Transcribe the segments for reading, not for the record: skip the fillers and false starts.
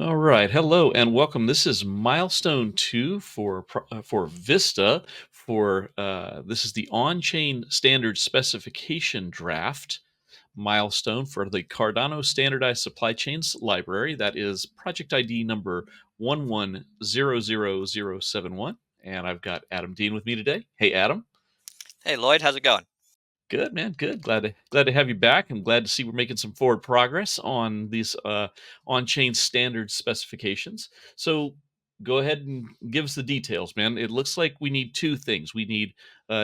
All right. Hello and welcome. This is Milestone 2 for Vista this is the on-chain standard specification draft milestone for the Cardano standardized supply chains library. That is project ID number 11000071, and I've got Adam Dean with me today. Hey Adam. Hey Lloyd, how's it going? Good, man. Good. Glad to have you back. I'm glad to see we're making some forward progress on these on-chain standard specifications. So go ahead and give us the details, man. It looks like we need two things. We need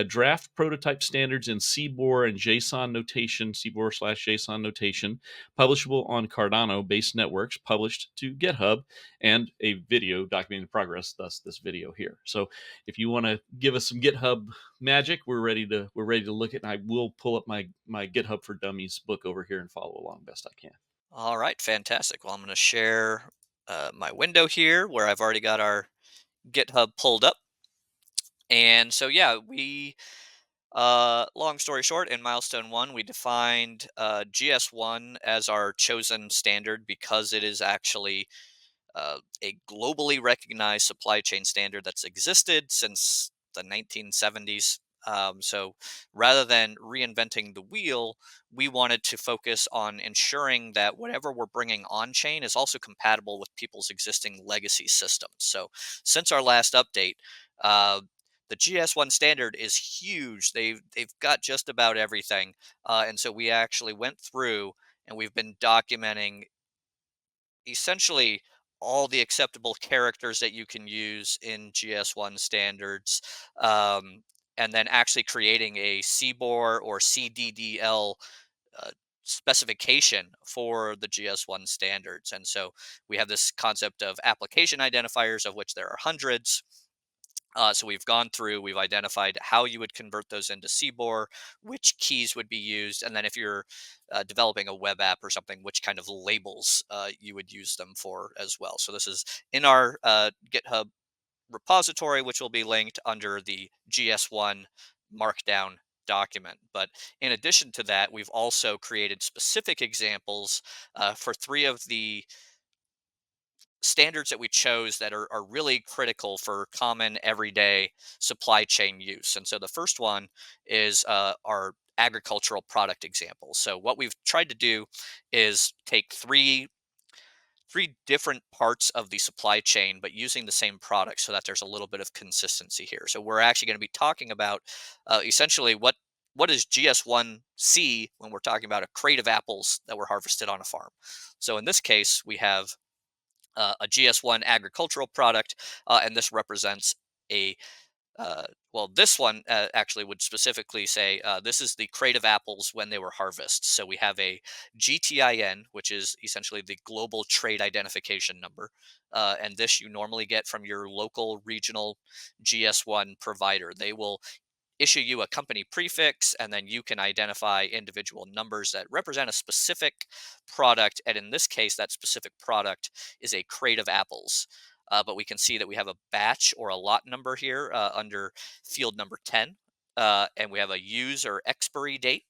draft prototype standards in CBOR and JSON notation, CBOR/JSON notation, publishable on Cardano-based networks, published to GitHub, and a video documenting the progress. Thus, this video here. So if you want to give us some GitHub magic, we're ready to look at. And I will pull up my GitHub for Dummies book over here and follow along best I can. All right, fantastic. Well, I'm going to share my window here where I've already got our GitHub pulled up. And so, yeah, long story short, in Milestone 1, we defined GS1 as our chosen standard because it is actually a globally recognized supply chain standard that's existed since the 1970s. So rather than reinventing the wheel, we wanted to focus on ensuring that whatever we're bringing on chain is also compatible with people's existing legacy systems. So since our last update, uh, the GS1 standard is huge. They've got just about everything, and so we actually went through and we've been documenting essentially all the acceptable characters that you can use in GS1 standards, um, and then actually creating a CBOR or CDDL uh, specification for the GS1 standards. And so we have this concept of application identifiers, of which there are hundreds. So we've gone through, we've identified how you would convert those into CBOR, which keys would be used, and then if you're developing a web app or something, which kind of labels you would use them for as well. So this is in our GitHub repository, which will be linked under the GS1 Markdown document. But in addition to that, we've also created specific examples for three of the standards that we chose that are really critical for common everyday supply chain use. And so the first one is our agricultural product example. So what we've tried to do is take three different parts of the supply chain, but using the same product so that there's a little bit of consistency here. So we're actually going to be talking about essentially what is GS1C when we're talking about a crate of apples that were harvested on a farm. So in this case, we have a GS1 agricultural product, and this represents a well, this one actually would specifically say this is the crate of apples when they were harvested. So we have a GTIN, which is essentially the global trade identification number. And this you normally get from your local regional GS1 provider. They will issue you a company prefix, and then you can identify individual numbers that represent a specific product. And in this case, that specific product is a crate of apples. But we can see that we have a batch or a lot number here under field number 10. And we have a use or expiry date.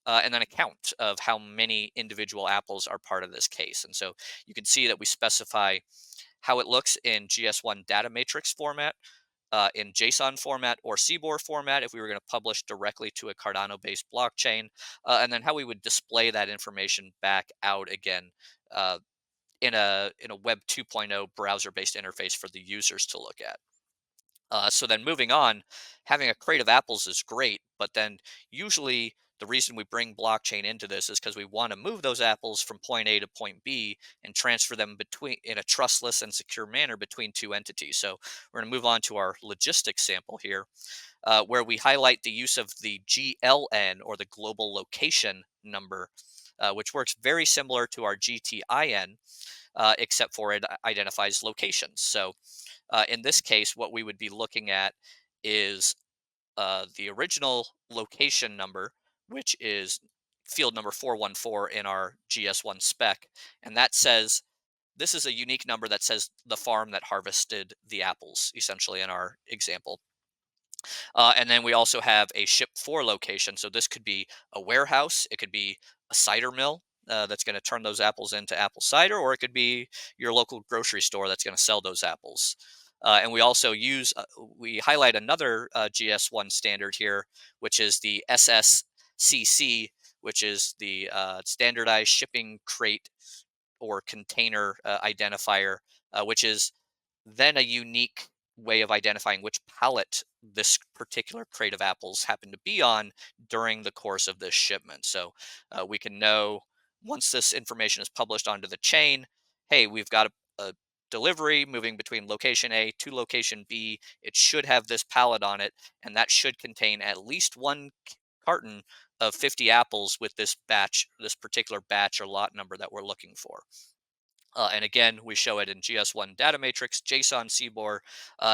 And then a count of how many individual apples are part of this case. And so you can see that we specify how it looks in GS1 data matrix format, in JSON format or CBOR format if we were going to publish directly to a Cardano-based blockchain, and then how we would display that information back out again uh, in a Web 2.0 browser-based interface for the users to look at. So then moving on, having a crate of apples is great, but then usually the reason we bring blockchain into this is because we want to move those apples from point A to point B and transfer them between in a trustless and secure manner between two entities. So we're going to move on to our logistics sample here, where we highlight the use of the GLN or the global location number, which works very similar to our GTIN, except for it identifies locations. So in this case, what we would be looking at is the original location number, which is field number 414 in our GS1 spec. And that says this is a unique number that says the farm that harvested the apples, essentially, in our example. And then we also have a ship for location. So this could be a warehouse, it could be a cider mill, that's going to turn those apples into apple cider, or it could be your local grocery store that's going to sell those apples. And we also we highlight another GS1 standard here, which is the SSCC, which is the standardized shipping crate or container identifier, which is then a unique way of identifying which pallet this particular crate of apples happened to be on during the course of this shipment. So we can know once this information is published onto the chain, hey, we've got a delivery moving between location A to location B. It should have this pallet on it, and that should contain at least one carton of 50 apples with this batch, this particular batch or lot number that we're looking for. And again, we show it in GS1 data matrix, JSON, CBOR,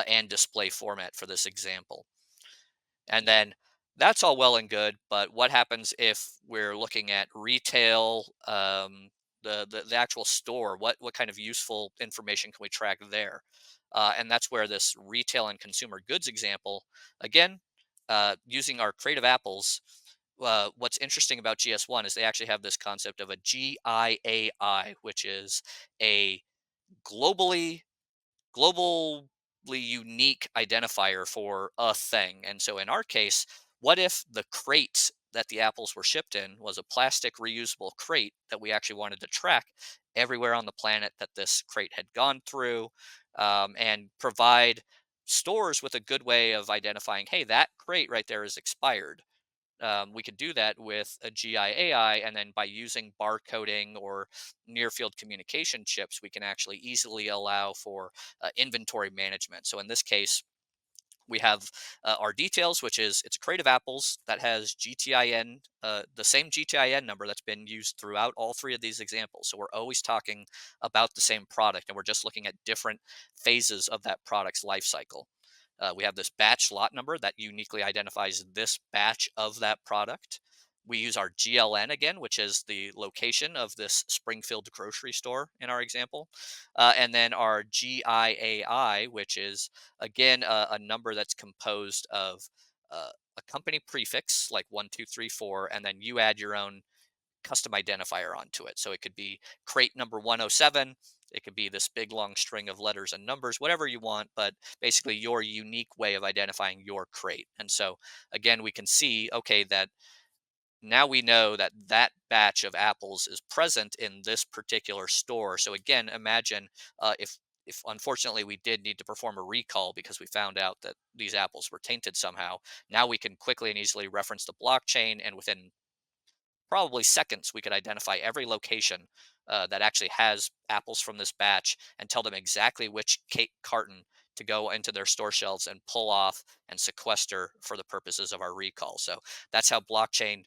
and display format for this example. And then that's all well and good, but what happens if we're looking at retail, the actual store? What kind of useful information can we track there? And that's where this retail and consumer goods example, again, using our creative apples. What's interesting about GS1 is they actually have this concept of a GIAI, which is a globally globally unique identifier for a thing. And so in our case, what if the crate that the apples were shipped in was a plastic reusable crate that we actually wanted to track everywhere on the planet that this crate had gone through, and provide stores with a good way of identifying, hey, that crate right there is expired. We could do that with a GIAI, and then by using barcoding or near field communication chips, we can actually easily allow for inventory management. So in this case, we have our details, which is it's Creative Apples that has GTIN, the same GTIN number that's been used throughout all three of these examples. So we're always talking about the same product, and we're just looking at different phases of that product's life cycle. We have this batch lot number that uniquely identifies this batch of that product. We use our GLN again, which is the location of this Springfield grocery store in our example. And then our GIAI, which is again a number that's composed of a company prefix like 1234, and then you add your own custom identifier onto it. So it could be crate number 107. It could be this big long string of letters and numbers, whatever you want, but basically your unique way of identifying your crate. And so again, we can see, okay, that now we know that that batch of apples is present in this particular store. So again, imagine if unfortunately we did need to perform a recall because we found out that these apples were tainted somehow. Now we can quickly and easily reference the blockchain, and within probably seconds, we could identify every location that actually has apples from this batch and tell them exactly which cake carton to go into their store shelves and pull off and sequester for the purposes of our recall. So that's how blockchain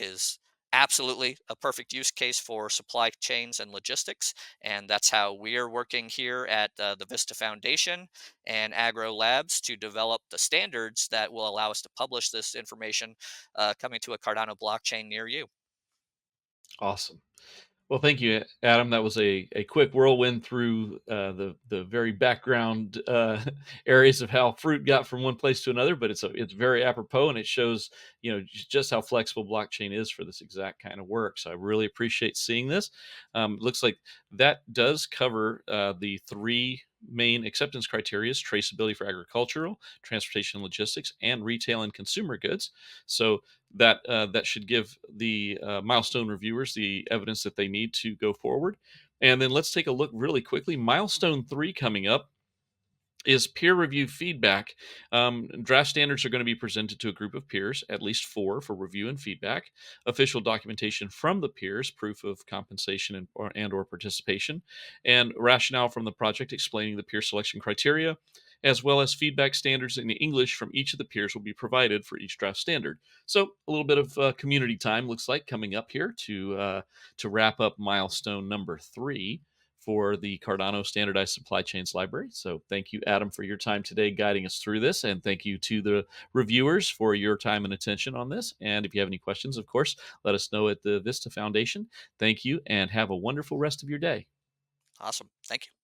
is absolutely a perfect use case for supply chains and logistics. And that's how we are working here at the Vista Foundation and Agro Labs to develop the standards that will allow us to publish this information coming to a Cardano blockchain near you. Awesome. Well, thank you, Adam. That was a quick whirlwind through the very background areas of how fruit got from one place to another. But it's very apropos, and it shows just how flexible blockchain is for this exact kind of work. So I really appreciate seeing this. Looks like that does cover the three main acceptance criteria: traceability for agricultural, transportation and logistics, and retail and consumer goods. So that should give the milestone reviewers the evidence that they need to go forward. And then let's take a look really quickly. Milestone 3 coming up is peer review feedback. Draft standards are going to be presented to a group of peers, at least four, for review and feedback. Official documentation from the peers, proof of compensation and or participation, and rationale from the project explaining the peer selection criteria, as well as feedback standards in English from each of the peers will be provided for each draft standard. So a little bit of community time looks like coming up here to wrap up milestone number 3 for the Cardano Standardized Supply Chains Library. So thank you, Adam, for your time today guiding us through this. And thank you to the reviewers for your time and attention on this. And if you have any questions, of course, let us know at the Vista Foundation. Thank you and have a wonderful rest of your day. Awesome. Thank you.